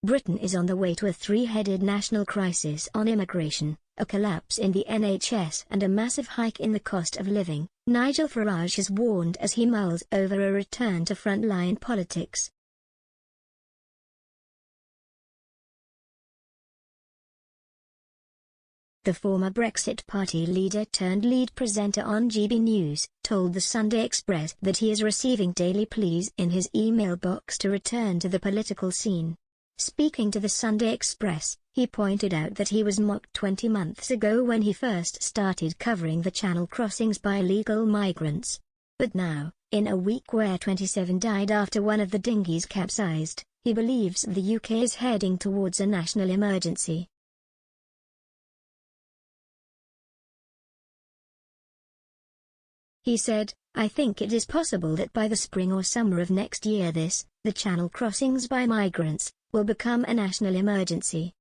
Britain is on the way to a three-headed national crisis on immigration, a collapse in the NHS and a massive hike in the cost of living, Nigel Farage has warned as he mulls over a return to frontline politics. The former Brexit Party leader turned lead presenter on GB News told the Sunday Express that he is receiving daily pleas in his email box to return to the political scene. Speaking to the Sunday Express, he pointed out that he was mocked 20 months ago when he first started covering the Channel crossings by illegal migrants. But now, in a week where 27 died after one of the dinghies capsized, he believes the UK is heading towards a national emergency. He said, "I think it is possible that by the spring or summer of next year the Channel crossings by migrants, will become a national emergency."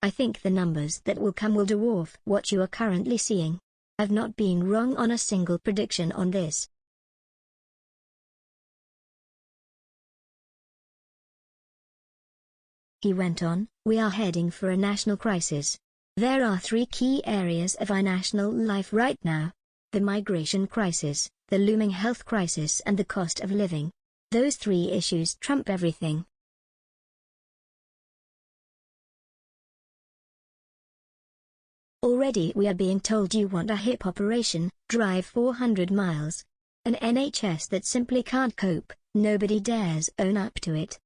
"I think the numbers that will come will dwarf what you are currently seeing. I've not been wrong on a single prediction on this." He went on, "We are heading for a national crisis. There are three key areas of our national life right now: the migration crisis, the looming health crisis and the cost of living. Those three issues trump everything." "Already we are being told you want a hip operation, drive 400 miles. An NHS that simply can't cope, nobody dares own up to it."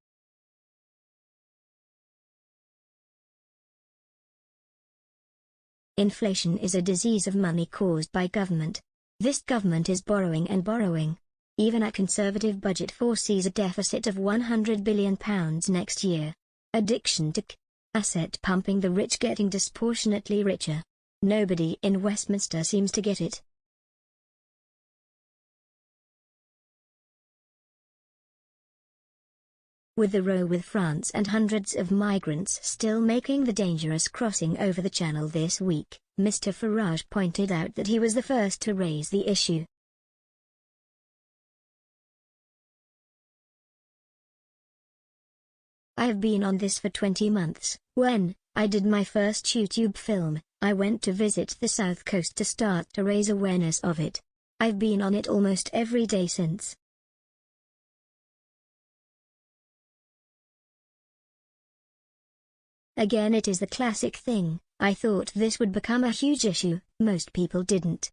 "Inflation is a disease of money caused by government. This government is borrowing and borrowing. Even a Conservative budget foresees a deficit of £100 billion next year. Addiction to asset pumping, the rich getting disproportionately richer. Nobody in Westminster seems to get it." With the row with France and hundreds of migrants still making the dangerous crossing over the Channel this week, Mr. Farage pointed out that he was the first to raise the issue. "I have been on this for 20 months. When I did my first YouTube film, I went to visit the South Coast to start to raise awareness of it. I've been on it almost every day since." Again, it is the classic thing: "I thought this would become a huge issue, most people didn't."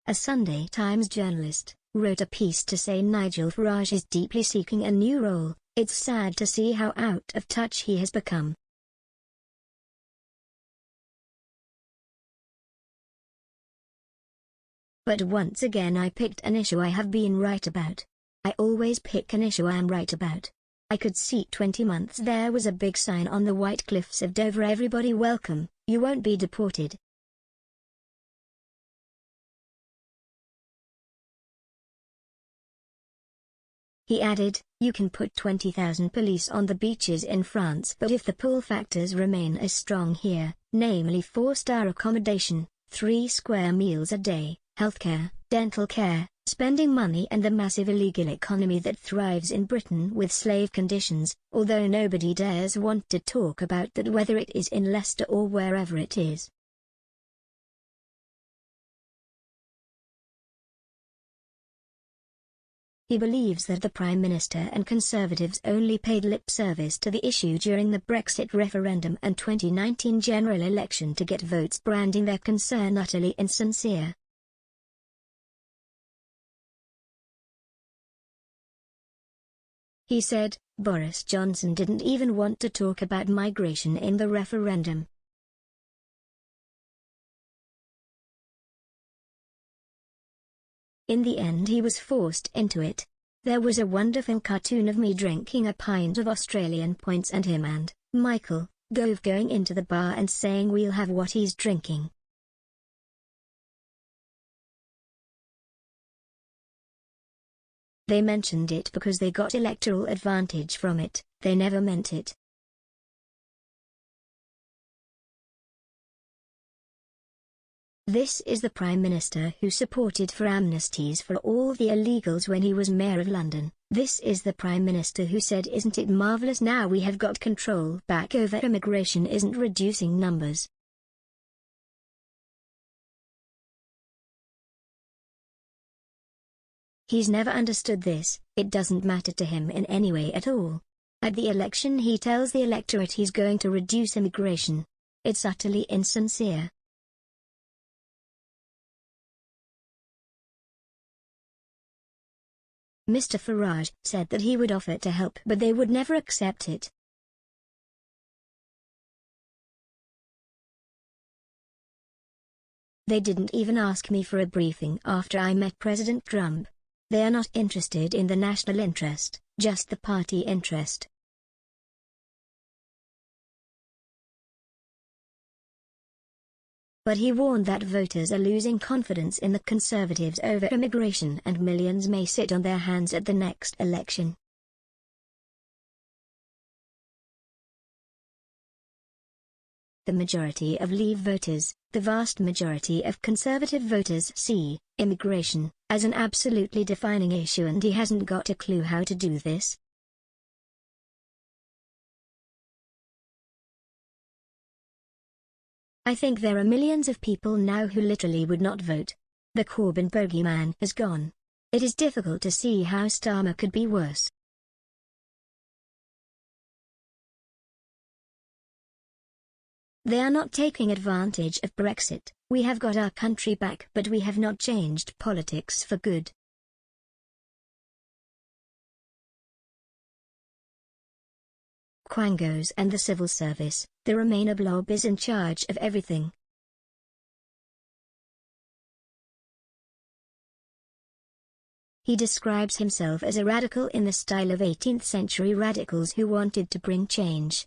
A Sunday Times journalist wrote a piece to say Nigel Farage is deeply seeking a new role. "It's sad to see how out of touch he has become." "But once again I picked an issue I have been right about. I always pick an issue I am right about. I could see 20 months there was a big sign on the white cliffs of Dover: everybody welcome, you won't be deported." He added, "You can put 20,000 police on the beaches in France, but if the pull factors remain as strong here, namely 4-star accommodation, 3 square meals a day, healthcare, dental care, spending money and the massive illegal economy that thrives in Britain with slave conditions, although nobody dares want to talk about that, whether it is in Leicester or wherever it is." He believes that the Prime Minister and Conservatives only paid lip service to the issue during the Brexit referendum and 2019 general election to get votes, branding their concern utterly insincere. He said, "Boris Johnson didn't even want to talk about migration in the referendum. In the end he was forced into it. There was a wonderful cartoon of me drinking a pint of Australian points and him and Michael Gove going into the bar and saying we'll have what he's drinking." "They mentioned it because they got electoral advantage from it, they never meant it." This is the Prime Minister who supported for amnesties for all the illegals when he was Mayor of London. This is the Prime Minister who said, "Isn't it marvellous now we have got control back over immigration isn't reducing numbers." He's never understood this. It doesn't matter to him in any way at all. At the election he tells the electorate he's going to reduce immigration. It's utterly insincere. Mr. Farage said that he would offer to help, but they would never accept it. They didn't even ask me for a briefing after I met President Trump. They are not interested in the national interest, just the party interest. But he warned that voters are losing confidence in the Conservatives over immigration and millions may sit on their hands at the next election. The majority of Leave voters, the vast majority of Conservative voters see immigration as an absolutely defining issue, and he hasn't got a clue how to do this. I think there are millions of people now who literally would not vote. The Corbyn bogeyman has gone. It is difficult to see how Starmer could be worse. They are not taking advantage of Brexit. We have got our country back, but we have not changed politics for good. Quangos and the civil service, the Remainer blob is in charge of everything. He describes himself as a radical in the style of 18th century radicals who wanted to bring change.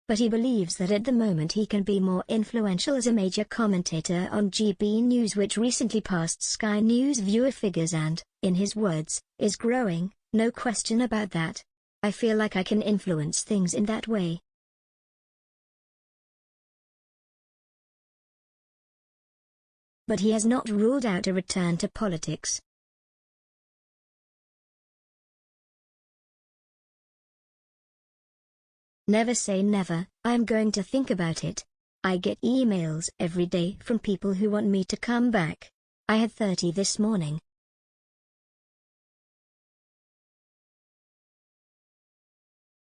But he believes that at the moment he can be more influential as a major commentator on GB News, which recently passed Sky News viewer figures and, in his words, is growing. No question about that. I feel like I can influence things in that way. But he has not ruled out a return to politics. Never say never. I am going to think about it. I get emails every day from people who want me to come back. I had 30 this morning.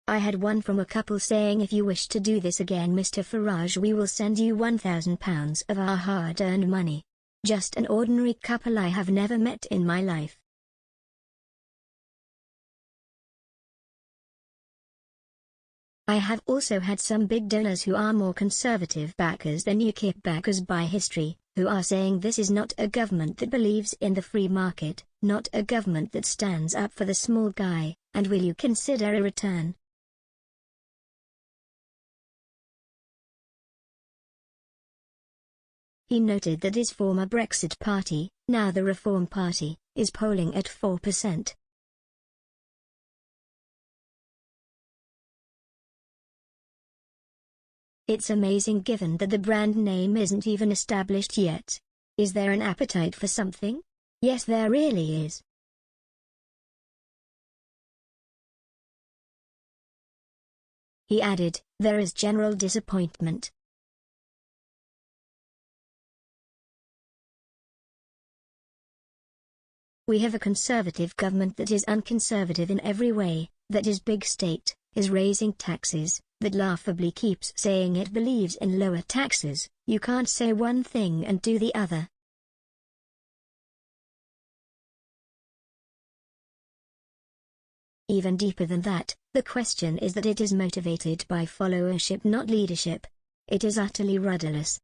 I had one from a couple saying, "If you wish to do this again, Mr. Farage, we will send you £1,000 of our hard-earned money." Just an ordinary couple I have never met in my life. I have also had some big donors who are more conservative backers than UKIP backers by history, who are saying this is not a government that believes in the free market, not a government that stands up for the small guy, and will you consider a return? He noted that his former Brexit party, now the Reform Party, is polling at 4%. It's amazing given that the brand name isn't even established yet. Is there an appetite for something? Yes, there really is. He added, there is general disappointment. We have a Conservative government that is unconservative in every way, that is big state, is raising taxes, that laughably keeps saying it believes in lower taxes. You can't say one thing and do the other. Even deeper than that, the question is that it is motivated by followership, not leadership. It is utterly rudderless.